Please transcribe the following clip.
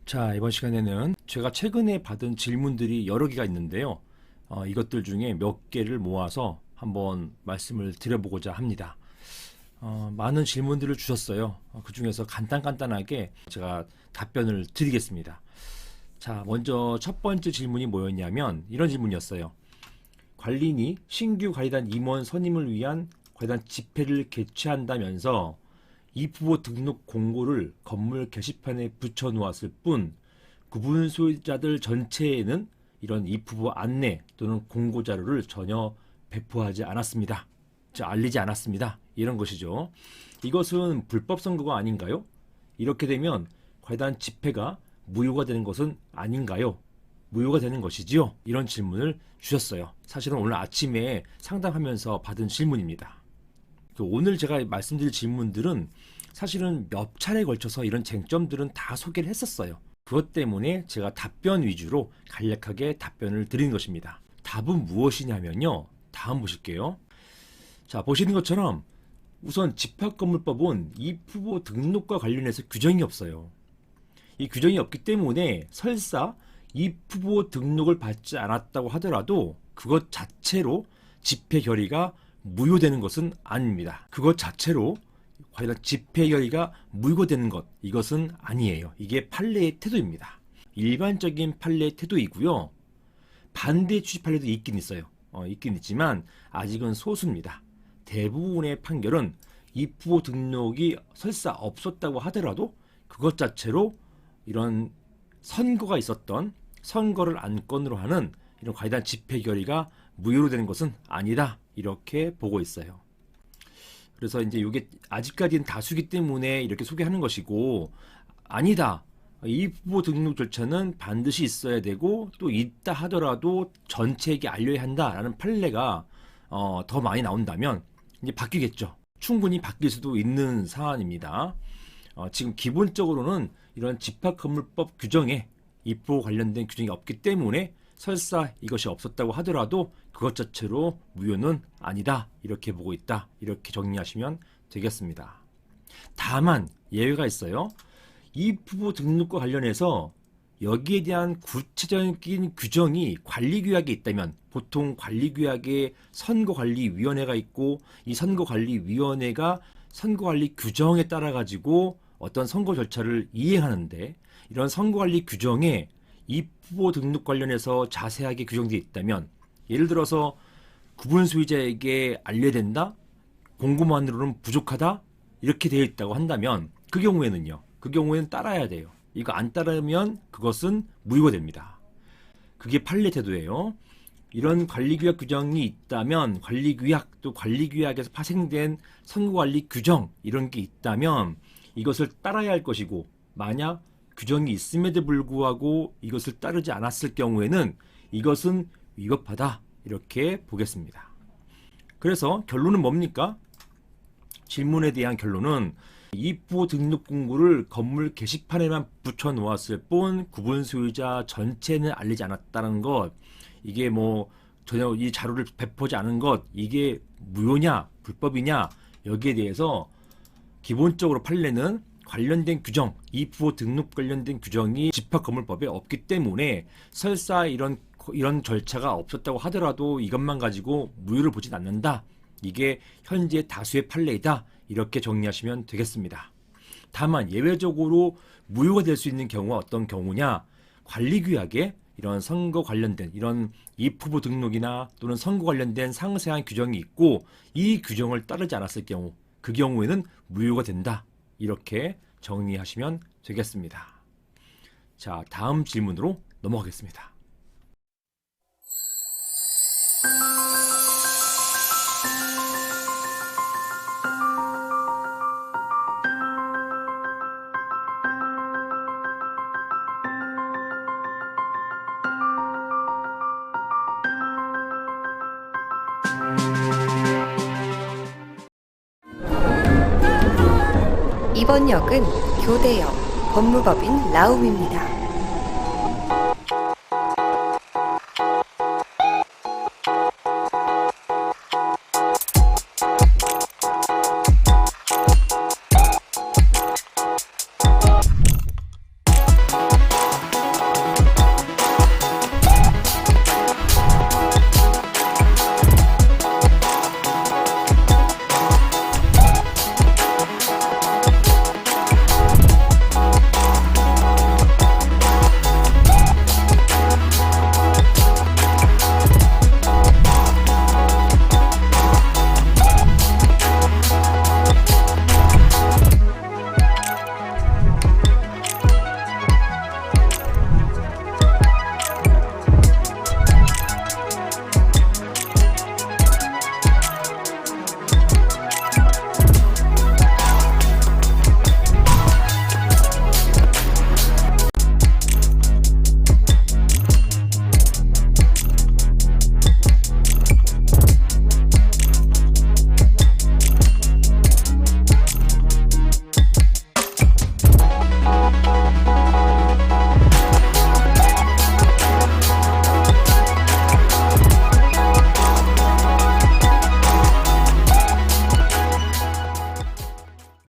자, 이번 시간에는 제가 최근에 받은 질문들이 여러 개가 있는데요. 이것들 중에 몇 개를 모아서 한번 말씀을 드려보고자 합니다. 많은 질문들을 주셨어요. 그 중에서 간단하게 제가 답변을 드리겠습니다. 자, 먼저 첫 번째 질문이 뭐였냐면 이런 질문이었어요. 관리인이 신규 관리단 임원 선임을 위한 관리단 집회를 개최한다면서 입후보 등록 공고를 건물 게시판에 붙여 놓았을 뿐 구분 소유자들 전체에는 이런 입후보 안내 또는 공고 자료를 전혀 배포하지 않았습니다. 즉 알리지 않았습니다. 이런 것이죠. 이것은 불법 선거가 아닌가요? 이렇게 되면 관리단 집회가 무효가 되는 것은 아닌가요? 무효가 되는 것이지요? 이런 질문을 주셨어요. 사실은 오늘 아침에 상담하면서 받은 질문입니다. 오늘 제가 말씀드릴 질문들은 사실은 몇 차례에 걸쳐서 이런 쟁점들은 다 소개를 했었어요. 그것 때문에 제가 답변 위주로 간략하게 답변을 드리는 것입니다. 답은 무엇이냐면요. 다음 보실게요. 자, 보시는 것처럼 우선 집합건물법은 입후보 등록과 관련해서 규정이 없어요. 이 규정이 없기 때문에 설사 입후보 등록을 받지 않았다고 하더라도 그것 자체로 집회 결의가 무효되는 것은 아닙니다. 그것 자체로 관련 집회 결의가 무효되는 것, 이것은 아니에요. 이게 판례의 태도입니다. 일반적인 판례의 태도이고요. 반대 취지 판례도 있긴 있어요. 있긴 있지만 아직은 소수입니다. 대부분의 판결은 입후보 등록이 설사 없었다고 하더라도 그것 자체로 이런 선거가 있었던 선거를 안건으로 하는 이런 관리단 집회 결의가 무효로 되는 것은 아니다. 이렇게 보고 있어요. 그래서 이제 이게 아직까지는 다수기 때문에 이렇게 소개하는 것이고, 아니다. 이 후보 등록 절차는 반드시 있어야 되고 또 있다 하더라도 전체에게 알려야 한다라는 판례가 더 많이 나온다면 이제 바뀌겠죠. 충분히 바뀔 수도 있는 사안입니다. 지금 기본적으로는 이런 집합건물법 규정에 입후보 관련된 규정이 없기 때문에 설사 이것이 없었다고 하더라도 그것 자체로 무효는 아니다. 이렇게 보고 있다. 이렇게 정리하시면 되겠습니다. 다만 예외가 있어요. 입후보 등록과 관련해서 여기에 대한 구체적인 규정이 관리규약에 있다면, 보통 관리규약에 선거관리위원회가 있고 이 선거관리위원회가 선거관리 규정에 따라 가지고 어떤 선거 절차를 이행하는데, 이런 선거관리 규정에 입후보 등록 관련해서 자세하게 규정되어 있다면, 예를 들어서 구분 소유자에게 알려야 된다, 공고만으로는 부족하다, 이렇게 되어 있다고 한다면 그 경우에는요, 그 경우에는 따라야 돼요. 이거 안 따르면 그것은 무효가 됩니다. 그게 판례 태도예요. 이런 관리규약 규정이 있다면, 관리규약 또 관리규약에서 파생된 선거관리 규정 이런 게 있다면 이것을 따라야 할 것이고, 만약 규정이 있음에도 불구하고 이것을 따르지 않았을 경우에는 이것은 위법하다. 이렇게 보겠습니다. 그래서 결론은 뭡니까? 질문에 대한 결론은 입후보 등록 공고를 건물 게시판에만 붙여 놓았을 뿐 구분 소유자 전체는 알리지 않았다는 것, 이게 뭐 전혀 이 자료를 배포하지 않은 것, 이게 무효냐 불법이냐, 여기에 대해서 기본적으로 판례는 관련된 규정, 입후보 등록 관련된 규정이 집합건물법에 없기 때문에 설사 이런 절차가 없었다고 하더라도 이것만 가지고 무효를 보진 않는다. 이게 현재 다수의 판례이다. 이렇게 정리하시면 되겠습니다. 다만 예외적으로 무효가 될 수 있는 경우가 어떤 경우냐, 관리규약에 이런 선거 관련된 이런 입후보 등록이나 또는 선거 관련된 상세한 규정이 있고 이 규정을 따르지 않았을 경우, 그 경우에는 무효가 된다. 이렇게 정리하시면 되겠습니다. 자, 다음 질문으로 넘어가겠습니다. 이번 역은 교대역 법무법인 라움입니다.